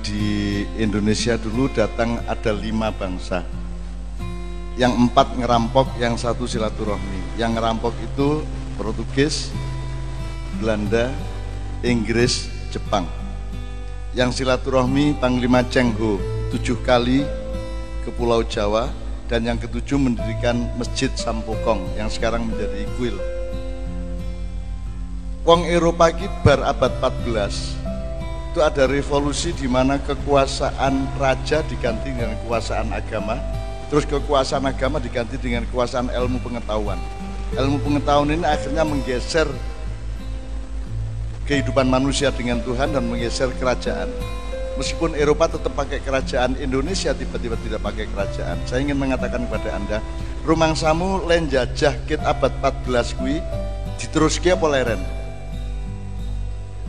di Indonesia dulu datang ada 5 bangsa. Yang 4 ngerampok, yang 1 silaturahmi. Yang ngerampok itu Portugis, Belanda, Inggris, Jepang. Yang silaturahmi Panglima Cheng Ho 7 kali ke Pulau Jawa, dan yang ke-7 mendirikan Masjid Sampokong yang sekarang menjadi kuil. Wong Eropa ki bar abad 14 itu ada revolusi di mana kekuasaan raja diganti dengan kekuasaan agama, terus kekuasaan agama diganti dengan kekuasaan ilmu pengetahuan. Ilmu pengetahuan ini akhirnya menggeser kehidupan manusia dengan Tuhan dan menggeser kerajaan. Meskipun Eropa tetap pakai kerajaan, Indonesia tiba-tiba tidak pakai kerajaan. Saya ingin mengatakan kepada Anda, rumangsamu len jajah kit abad 14 kuwi diteruske apa leren?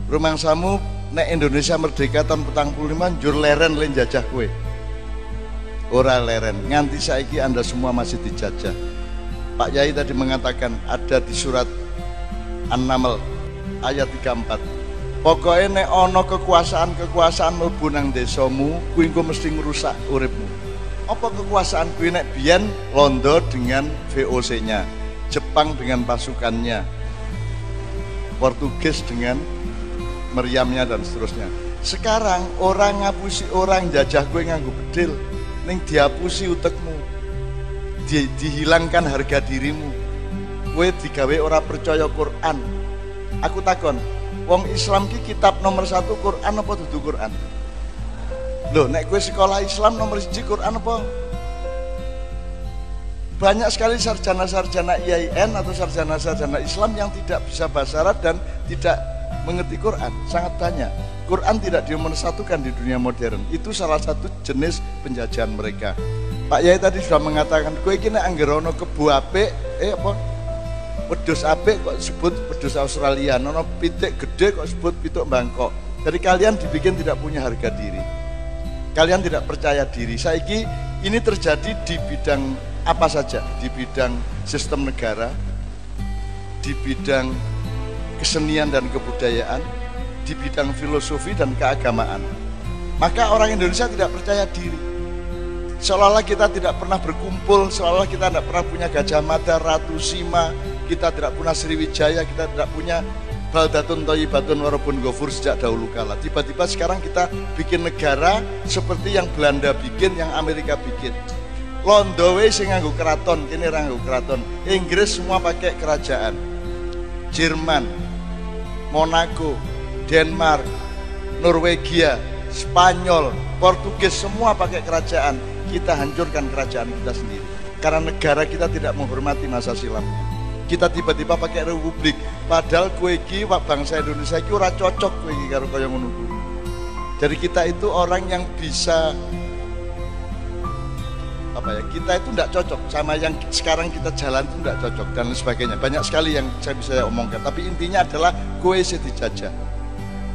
Rumangsamu nek Indonesia merdeka tahun 45 njur leren len jajah kue. Ora leren, nganti saiki Anda semua masih dijajah. Pak Yai tadi mengatakan ada di surat An-Naml ayat 34. Pokoknya nek ono kekuasaan mlebu nang desamu, kuwi engko mesti ngrusak uripmu. Apa kekuasaan kuwi nek biyen Londo dengan VOC-nya, Jepang dengan pasukannya, Portugis dengan meriamnya dan seterusnya. Sekarang orang ngapusi orang jajah kowe nganggo bedil, ning diapusi utekmu. Dihilangkan harga dirimu. Kowe digawe ora percaya Quran. Aku takon, wong Islam ki kitab nomor 1 Quran apa dudu Quran? Loh, nek kowe sekolah Islam nomor 1 Quran apa? Banyak sekali sarjana-sarjana IAIN atau sarjana-sarjana Islam yang tidak bisa bahasa Arab dan tidak mengerti Quran, sangat banyak. Quran tidak dinomorsatukan di dunia modern. Itu salah satu jenis penjajahan mereka. Pak Yai tadi sudah mengatakan, kowe iki nek anggere ana kebo apik, wedhus apik kok sebut wedhus Australia, nono pitik gede kok sebut pitik Bangkok. Jadi kalian dibikin tidak punya harga diri. Kalian tidak percaya diri. Saiki ini terjadi di bidang apa saja, di bidang sistem negara, di bidang kesenian dan kebudayaan, di bidang filosofi dan keagamaan. Maka orang Indonesia tidak percaya diri. Seolah-olah kita tidak pernah berkumpul, seolah-olah kita tidak pernah punya Gajah Mada, Ratu Sima, kita tidak punya Sriwijaya, kita tidak punya Baldatun Thayyibatun Warabun Ghafur sejak dahulu kala. Tiba-tiba sekarang kita bikin negara seperti yang Belanda bikin, yang Amerika bikin. Londo wis sing nganggo keraton, kene ra nganggo keraton. Inggris semua pakai kerajaan. Jerman, Monaco, Denmark, Norwegia, Spanyol, Portugis semua pakai kerajaan. Kita hancurkan kerajaan kita sendiri karena negara kita tidak menghormati masa silam. Kita tiba-tiba pakai republik, padahal kowe iki bangsa Indonesia iki ora cocok kowe iki karo kaya ngono kuwi. Jadi kita itu orang yang bisa kita itu tidak cocok sama yang sekarang kita jalan itu tidak cocok dan sebagainya. Banyak sekali yang saya bisa omongkan, tapi intinya adalah kowe sing dijajah.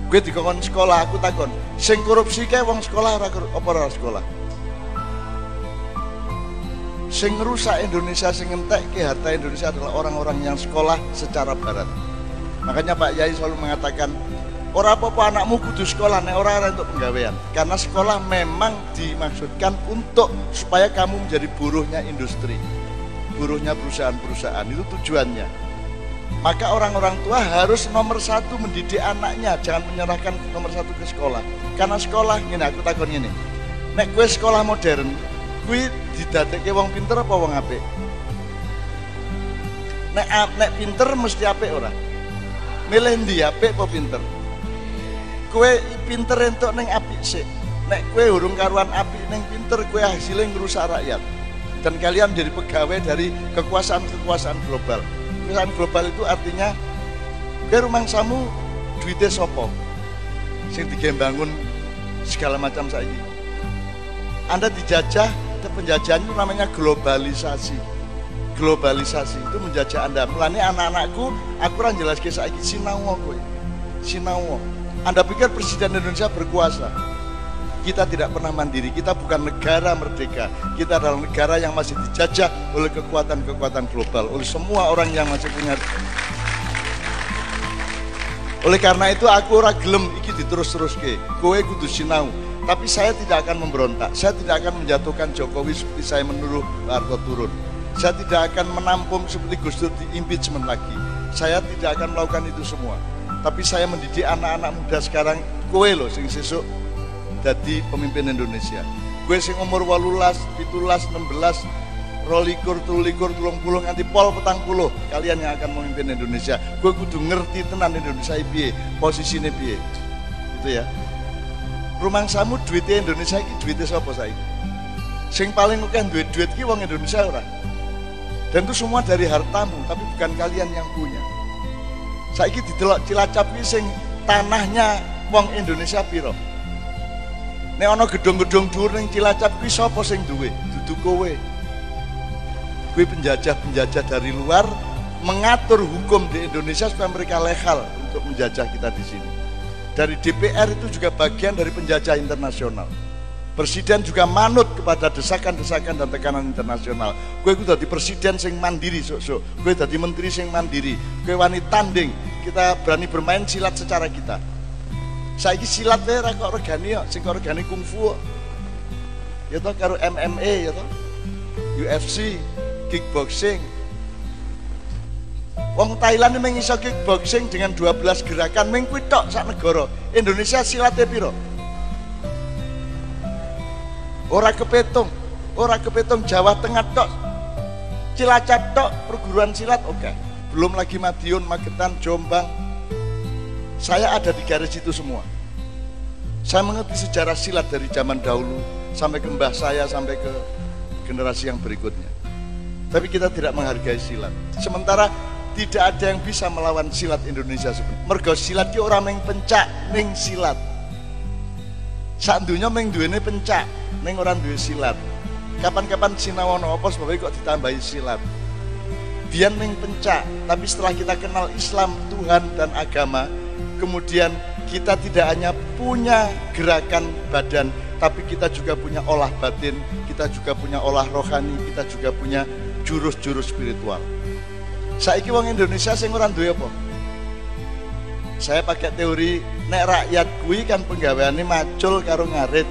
Kowe dikon sekolah, aku takon, sing korupsi kae wong sekolah ora apa ora sekolah? Sing rusak Indonesia, sing ngentekke harta Indonesia adalah orang-orang yang sekolah secara barat. Makanya Pak Yai selalu mengatakan, ora apa-apa anakmu kudu sekolah, nek ora untuk penggawean. Karena sekolah memang dimaksudkan untuk supaya kamu menjadi buruhnya industri, buruhnya perusahaan-perusahaan, itu tujuannya. Maka orang-orang tua harus nomor 1 mendidik anaknya, jangan menyerahkan nomor 1 ke sekolah. Karena sekolah, ini aku takon ini, nek gue sekolah modern, gue didadekke wong pinter apa wong apik? Nek pinter mesti apik ora? Milih ndi apik apa pinter? Kowe pinter entuk ning apik sik. Nek kowe urung karuan apik ning pinter, kowe hasilnya ngrusak rakyat. Dan kalian jadi pegawai dari kekuasaan-kekuasaan global. Kekuasaan global itu artinya kowe rumangsamu duite sapa? Sing digembangun segala macam saiki. Anda dijajah, penjajahan itu namanya globalisasi. Globalisasi itu menjajah Anda. Mulane anak-anakku, aku ora jelaske saiki sinau kowe. Sinau. Anda pikir Presiden Indonesia berkuasa? Kita tidak pernah mandiri, kita bukan negara merdeka. Kita adalah negara yang masih dijajah oleh kekuatan-kekuatan global, oleh semua orang yang masih punya. Oleh karena itu aku ora gelem iki diterus-teruske. Kowe kudu sinau. Tapi saya tidak akan memberontak, saya tidak akan menjatuhkan Jokowi seperti saya menuduh Pak Harto turun. Saya tidak akan menampung seperti Gus Dur di impeachment lagi. Saya tidak akan melakukan itu semua. Tapi saya mendidik anak-anak muda sekarang, kowe loh sing sesuk dadi pemimpin Indonesia. Kowe sing umur 18, 17, 16, 22, 23, 30 nganti pol 40, kalian yang akan memimpin Indonesia. Kowe kudu ngerti tenan Indonesia piye, posisine piye. Gitu ya. Rumangsamu duitnya Indonesia iki duitnya sapa saiki? Sing paling akeh duit ki wong Indonesia ora. Dan itu semua dari hartamu, tapi bukan kalian yang punya. Saiki didelok Cilacap iki sing tanahnya wong Indonesia piro? Nek ana gedung-gedung dhuwur ning Cilacap kuwi sapa sing duwe? Dudu kowe. Kuwi penjajah-penjajah dari luar mengatur hukum di Indonesia supaya mereka legal untuk menjajah kita di sini. Dari DPR itu juga bagian dari penjajah internasional. Presiden juga manut kepada desakan-desakan dan tekanan internasional. Kowe kudu dadi presiden sing mandiri sok-sok. Kowe dadi menteri sing mandiri. Kowe wani tanding. Kita berani bermain silat secara kita. Saiki silat wae ra kok regani kok, sing kok regani kungfu. Ya toh karo MMA ya toh. UFC, kickboxing. Wong Thailand mung iso kickboxing dengan 12 gerakan mung kuwi tok sak negara. Indonesia silate piro? Ora kepetung Jawa Tengah tok, Cilacap tok perguruan silat oke. Belum lagi Madiun, Magetan, Jombang. Saya ada di garis itu semua. Saya mengerti sejarah silat dari zaman dahulu sampai ke mbah saya sampai ke generasi yang berikutnya. Tapi kita tidak menghargai silat. Sementara tidak ada yang bisa melawan silat Indonesia sebenarnya. Mergo silat ki ora mung pencak ning silat. Sak dunya mung duwene pencak. Neng orang duwe silat. Kapan-kapan sinawono apa sebabnya kok ditambahi silat. Biyen ning pencak, tapi setelah kita kenal Islam, Tuhan dan agama, kemudian kita tidak hanya punya gerakan badan, tapi kita juga punya olah batin, kita juga punya olah rohani, kita juga punya jurus-jurus spiritual. Saiki wong Indonesia sing ora duwe apa? Saya pakai teori nek rakyat kuwi kan penggaweane macul karo ngarit.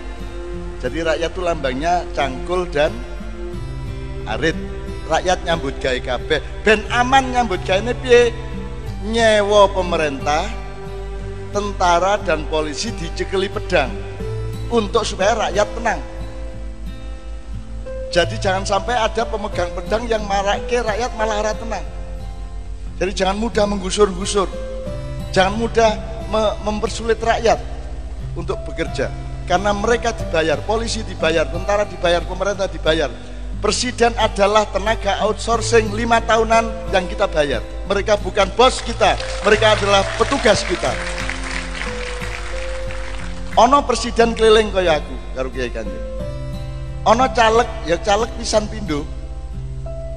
Jadi rakyat itu lambangnya cangkul dan arit. Rakyat nyambut gawe kabeh. Ben aman nyambut gawe piye? Nyewa pemerintah, tentara dan polisi dicekeli pedang untuk supaya rakyat tenang. Jadi jangan sampai ada pemegang pedang yang marake rakyat malah ora tenang. Jadi jangan mudah menggusur-gusur. Jangan mudah mempersulit rakyat untuk bekerja. Karena mereka dibayar, polisi dibayar, tentara dibayar, pemerintah dibayar. Presiden adalah tenaga outsourcing 5 tahunan yang kita bayar. Mereka bukan bos kita, mereka adalah petugas kita. Ono presiden keliling kaya aku, karo Kiai Kanjeng. Ono caleg, ya caleg pisan pindho.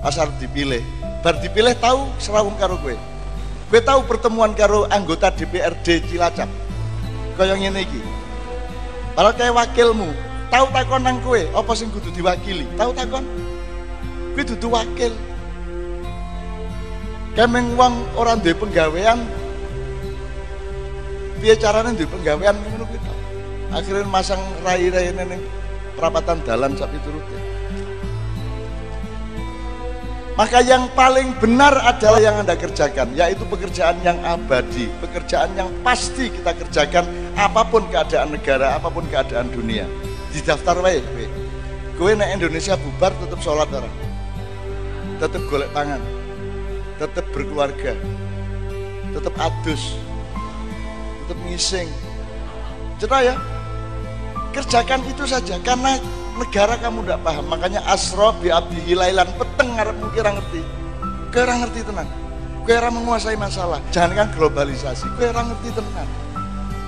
Asal dipilih, bar dipilih tahu serawung karo kowe. Kowe tahu pertemuan karo anggota DPRD Cilacap. Kaya ngene iki. Kalau kayak wakilmu, tahu takon nang kowe, apa sing kudu diwakili? Tahu takon? Kowe dudu wakil. Kemeng wong ora duwe penggawean. Piye carane duwe penggawean ngono kuwi to. Akhirnya masang rai-raine ning perapatan dalan sak piturute. Maka yang paling benar adalah yang Anda kerjakan, yaitu pekerjaan yang abadi, pekerjaan yang pasti kita kerjakan apapun keadaan negara, apapun keadaan dunia. Di daftar wae kowe. Kowe nek Indonesia bubar tetap sholat ora? Tetap golek pangan. Tetap berkeluarga. Tetap adus. Tetap ngising. Cerah ya? Kerjakan itu saja karena negara kamu tidak paham, makanya asro bi abdihi lailan peteng ngarepmu kira ngerti. Kowe ora ngerti tenan. Kowe ora menguasai masalah. Jangankan globalisasi, kowe ora ngerti tenan.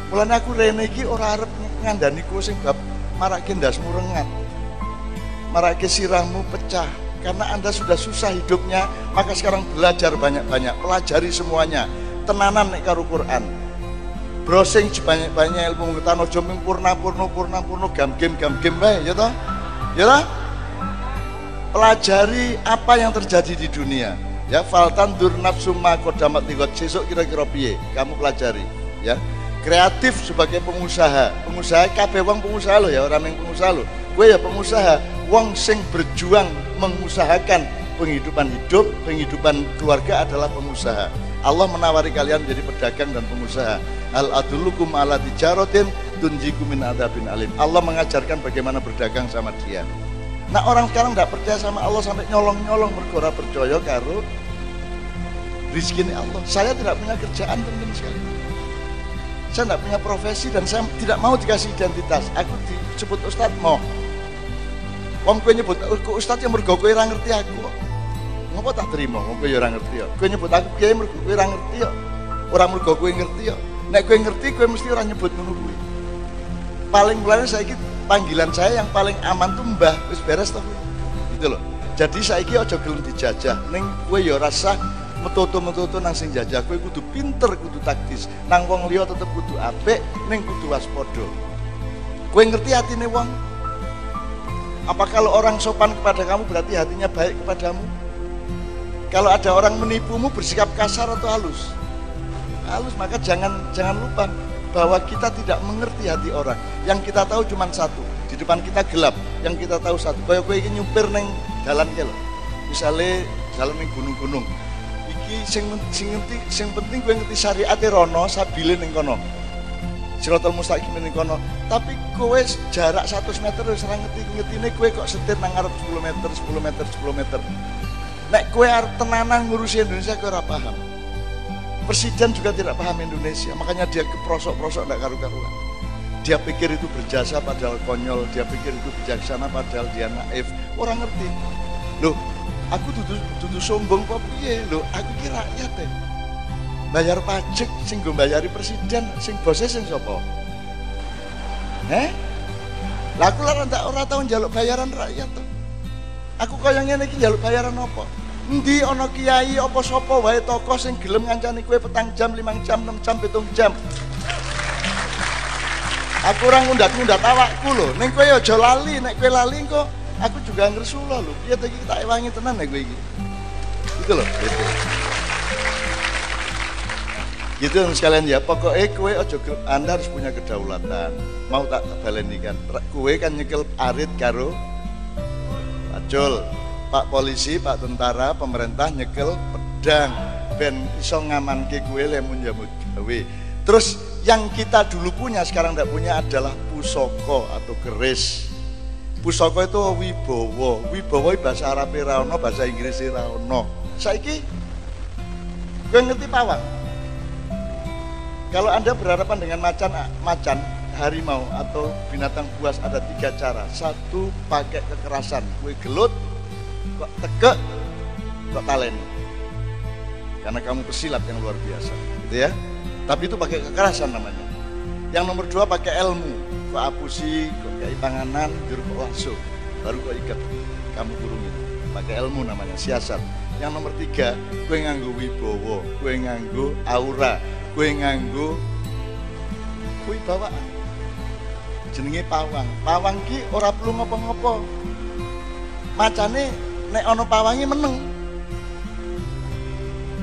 Mulane aku rene iki ora arep ngandani kowe sing bab marake ndasmu rengat. Marake sirahmu pecah karena Anda sudah susah hidupnya, maka sekarang belajar banyak-banyak, pelajari semuanya. Tenanan nek karo Quran. Browsing banyak-banyak ilmu pengetahuan, aja mung purna gam-game wae ya toh? Ya toh? Pelajari apa yang terjadi di dunia. Ya, faltan dur nafsu ma qadamat liqad, sesuk kira-kira piye? Kamu pelajari, ya. kreatif sebagai pengusaha. Pengusaha kabeh wong pengusaha lo ya, orang yang pengusaha lo. Gue ya pengusaha, wong sing berjuang mengusahakan penghidupan keluarga adalah pengusaha. Allah menawari kalian menjadi pedagang dan pengusaha. Al adullukum ala tijaratin tunjikum min adzabin alim. Allah mengajarkan bagaimana berdagang sama dia. Nah, orang sekarang tidak percaya sama Allah sampai nyolong-nyolong mergo ora percaya karo rizki Allah. Saya tidak punya kerjaan, teman-teman sekali. Saya tidak punya profesi dan saya tidak mau dikasih identitas. Aku disebut ustadz mau. Wong kowe nyebut aku ustadz yang mergo kowe ora ngerti aku. Ngopo tak terima? Wong kowe ya ora ngerti ya. Kowe nyebut aku kiai mergo kowe ora ngerti ya. Ora mergo kowe ngerti ya. Nek kowe ngerti kowe mesti ora nyebut ngono kuwi. Paling mulane saiki panggilan saya yang paling aman tuh mbah, wis beres toh. Gitu loh. Jadi saiki aja gelem dijajah. Ning kowe ya rasa metu-metu nang sing jajah, kowe kudu pinter, kudu taktis. Nang wong liya tetep kudu apik, ning kudu waspada. Kowe ngerti atine wong? Apa kalau orang sopan kepada kamu berarti hatinya baik kepadamu? Kalau ada orang menipumu bersikap kasar atau halus? Halus, maka jangan lupa bahwa kita tidak mengerti hati orang. Yang kita tahu cuma satu, di depan kita gelap. Yang kita tahu satu, kaya kowe iki nyupir ning dalan ki lho. Misale dalan ning gunung-gunung. Sing penting kowe ngerti syariate rono, sabile ning kono. Siratal mustaqim ning kono. Tapi kowe jarak 100 meter wis ora ngerti-ngertine kowe kok setir nang ngarep 10 meter. Nek kowe arep tenanan ngurusi Indonesia kowe ora paham. Presiden juga tidak paham Indonesia, makanya dia keprosok-prosok ndak karu-karuan. Dia pikir itu berjasa padahal konyol, dia pikir itu bijaksana padahal dia naif. Orang ngerti. Loh, aku dudu sombong kok piye lho, aku ki rakyat ya. Bayar pajak sing nggo mbayari presiden, sing bose sing sapa? Lah aku ora tau njaluk bayaran rakyat to. Aku kaya ngene iki njaluk bayaran apa? Endi ana kiai apa sapa wae tokoh sing gelem ngancani kowe 4 jam, 5 jam, 6 jam, 7 jam. Aku ora ngundat-ngundat awakku lho, ning kowe aja lali, nek kowe lali kok aku juga ngresula lho. Piye ta iki tak ewangi tenan nek kowe iki. Gitu loh, gitu. Gitu sekalian ya, pokoknya kowe aja Anda harus punya kedaulatan. Mau tak baleni kan. Kowe kan nyekel arit karo pacul. Pak polisi, Pak tentara, pemerintah nyekel pedang ben iso ngamanke kowe lemun nyambut gawe. Terus yang kita dulu punya sekarang tidak punya adalah pusaka atau keris. Pusaka itu wibawa. Wibawa bahasa Arab ra ono, bahasa Inggris ra ono. Saiki kowe ngerti pawang? Kalau Anda berhadapan dengan macan, harimau atau binatang buas ada 3 cara. 1 pakai kekerasan, kowe gelut, kok tegek, kok taleni. Karena kamu pesilat yang luar biasa, gitu ya. Tapi itu pakai kekerasan namanya. Yang nomor 2 pakai ilmu, kok apusi, kok kayak panganan, juru kok langsung, baru kok ikat, kamu kurungin. Pakai ilmu namanya, siasat. Yang nomor 3, kowe nganggo wibawa, kowe nganggo aura, kowe nganggo wibawaan. Jenenge pawang. Pawang ki ora perlu ngopo-ngopo. Macane nek ana pawange meneng.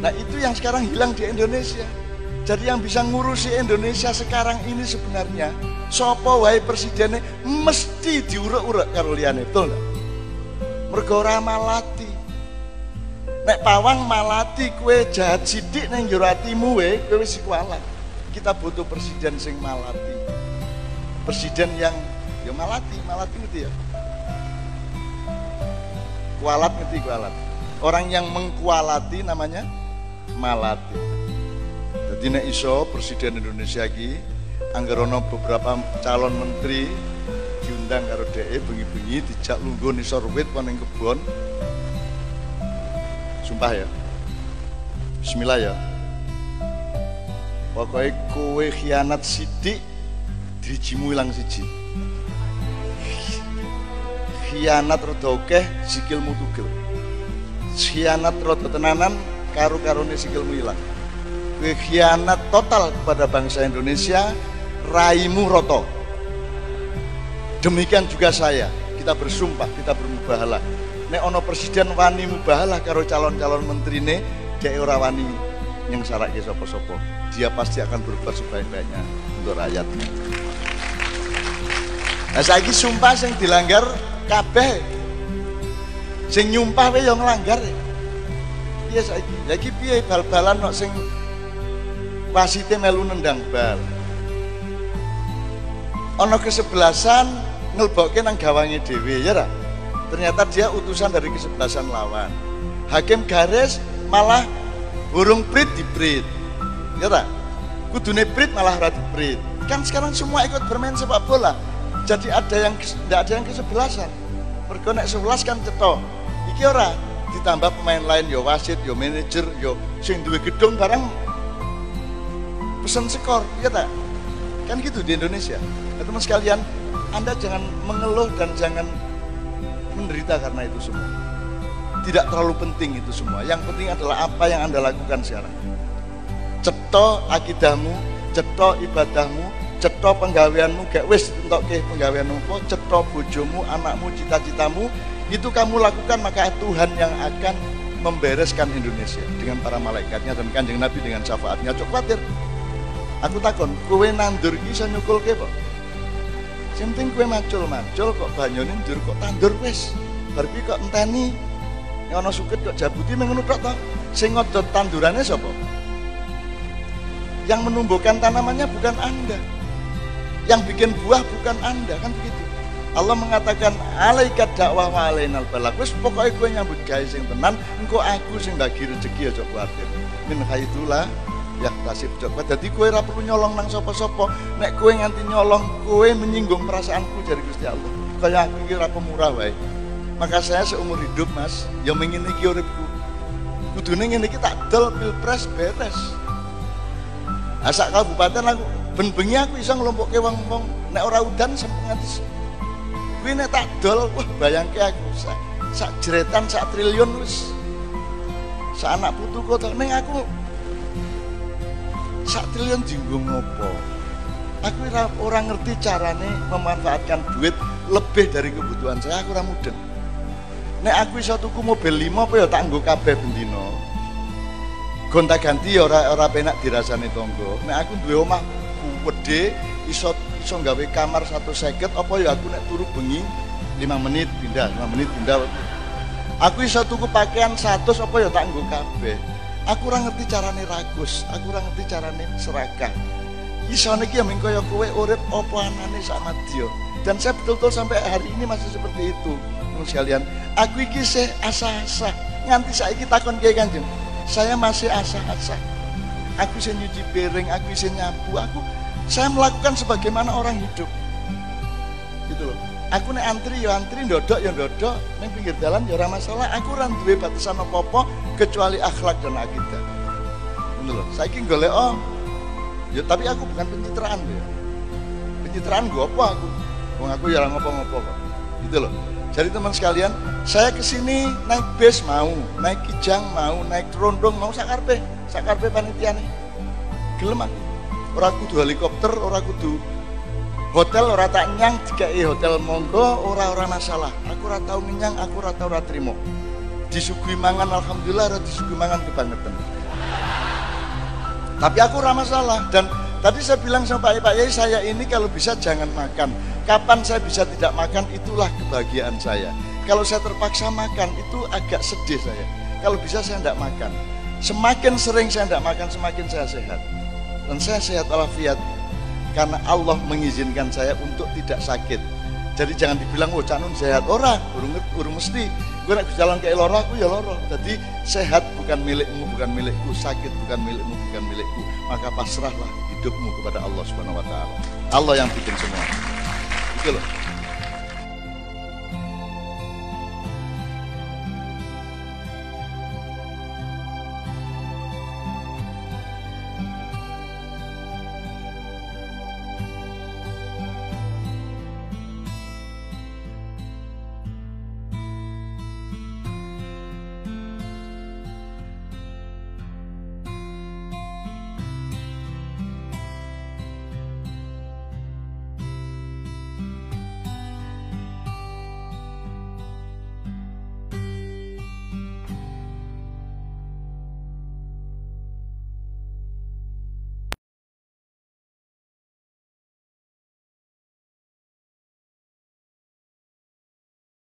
Nah, itu yang sekarang hilang di Indonesia. Jadi yang bisa ngurusi Indonesia sekarang ini sebenarnya sapa wae presidennya mesti diurek-urek karo liyane, betul enggak? Mergo ora malati. Nek pawang malati kowe jahat sithik ning njero atimu kowe wis kualat. Kita butuh presiden sing malati. Presiden yang ya malati ngerti ya. Kualat ngerti kualat. Orang yang mengkualati namanya malati. Jadi nek iso presiden Indonesia iki anggarono beberapa calon menteri diundang karo dhek bengi-bengi dijak lungguh nisor wit ning kebon. Sumpah ya. Bismillah ya. Pokoknya kowe khianat sidik dirijimu ilang siji. Khianat rada akeh sikilmu tugel. Khianat rada tenanan karo-karone sikilmu ilang. Kowe khianat total kepada bangsa Indonesia, raimu roto. Demikian juga saya. Kita bersumpah, kita bermubahalah. Nek ono presiden wani mubahalah karo calon-calon menterine, dhek ora wani yang sarake sopo-sopo. Dia pasti akan berbuat sebaik-baiknya untuk rakyatnya. Nah saiki sumpah sing dilanggar kabeh. Sing nyumpah wae yo nglanggar. Piye saiki? Lagi piye bal-balan kok sing wasite melu nendang bal. Ana kesebelasan ngelbokke nang gawange dhewe ya ra. Ternyata dia utusan dari kesebelasan lawan. Hakim garis malah burung prit diprit. Ya ta? Kudune prit malah ora diprit. Kan sekarang semua ikut bermain sepak bola. Jadi ada yang tidak ada yang kesebelasan. Mergo nek 11 kan cetok. Iki ora ditambah pemain lain yo wasit, yo manajer, yo sing duwe gedung barang pesen skor, ya tak? Kan gitu di Indonesia. Nah, teman sekalian, Anda jangan mengeluh dan jangan menderita karena itu semua. Tidak terlalu penting itu semua. Yang penting adalah apa yang Anda lakukan sekarang. Cetha akidahmu, cetha ibadahmu, cetha penggaweanmu, gak wis entokke penggaweanmu, cetha bojomu, anakmu, cita-citamu, itu kamu lakukan, maka Tuhan yang akan membereskan Indonesia dengan para malaikatnya dan Kanjeng Nabi dengan syafaatnya. Cok khawatir. Aku takon, kowe nandur iki iso nyukulke apa? Sing penting kowe macul-macul kok banyune ndur kok tandur wis. Bar kuwi kok enteni ana suket kok jabuti mung ngono tok to. Sing ngodot tandurane sapa? Yang menumbuhkan tanamannya bukan Anda. Yang bikin buah bukan Anda, kan begitu. Allah mengatakan alaikat dakwah wa alainal balagh. Wis pokoke kowe nyambut gawe sing tenan, engko aku sing bagi rezeki aja kuwatir. Min haitsulah ya tasib coba. Jadi kowe ora perlu nyolong nang sapa-sapa. Nek kowe nganti nyolong, kowe menyinggung perasaanku dari Gusti Allah. Kaya aku iki ora pemurah wae. Maka saya seumur hidup, Mas, ya mengin iki uripku. Kudune ngene iki tak dol pilpres beres. Asak kabupaten aku ben bengi aku iso nglompokke wong-wong nek ora udan sampe nganti kuwi nek tak dol, wah bayangke aku sak jeretan sak triliun wis. Sak anak putuku to ning aku sak triliun dienggo ngopo? Aku ora ngerti carane memanfaatkan duit lebih dari kebutuhan saya, aku ora mudeng. Nek aku iso tuku mobil 5 apa ya tak nggo kabeh bendina. Gonta-ganti ya ora penak dirasani tangga. Nek aku duwe omah gedhe iso gawe kamar 150 apa ya aku nek turu bengi 5 menit pindah, 5 menit pindah. Aku iso tuku pakaian 100 apa ya tak nggo kabeh. Aku ora ngerti carane ragus, aku ora ngerti carane serakah. Isone iki ya mung kaya kowe urip apa anane sak madya. Dan saya betul-betul sampai hari ini masih seperti itu. Teman sekalian, aku iki sih asa-asa. Nganti saiki takon kiai Kanjeng, saya masih asa-asa. Aku sih nyuci piring, aku sih nyapu, saya melakukan sebagaimana orang hidup. Gitu loh. Aku nek antri ya antri, ndodok ya ndodok, ning pinggir dalan ya ora masalah. Aku ora duwe batasan apa-apa kecuali akhlak dan akidah. Ngono lho. Saiki golek ya tapi aku bukan pencitraan ya. Pencitraan gua apa aku? Wong aku ya ora ngopo-ngopo kok. Gitu loh. Jadi teman sekalian, saya kesini naik bis mau, naik kijang mau, naik rondong mau, sakarpe panitiane. Gelem aku. Ora kudu helikopter, ora kudu hotel, ora tak nyang dikai hotel monggo, ora masalah. Aku ora tau ngenyang, aku ora tau ora trimo. Disuguhi mangan alhamdulillah, ora disuguhi mangan kebangetan. Tapi aku ora masalah. Dan tadi saya bilang sama Pak Yai, saya ini kalau bisa jangan makan. Kapan saya bisa tidak makan, itulah kebahagiaan saya. Kalau saya terpaksa makan, itu agak sedih saya. Kalau bisa saya tidak makan. Semakin sering saya tidak makan, semakin saya sehat. Dan saya sehat walafiat karena Allah mengizinkan saya untuk tidak sakit. Jadi jangan dibilang, oh Cak Nun sehat. Ora, urung mesti. Gue nak jalan ke loro, aku ya loro. Jadi sehat bukan milikmu, bukan milikku. Sakit bukan milikmu, bukan milikku. Maka pasrahlah hidupmu kepada Allah Subhanahu Wa Taala. Allah yang bikin semua. Gitu loh.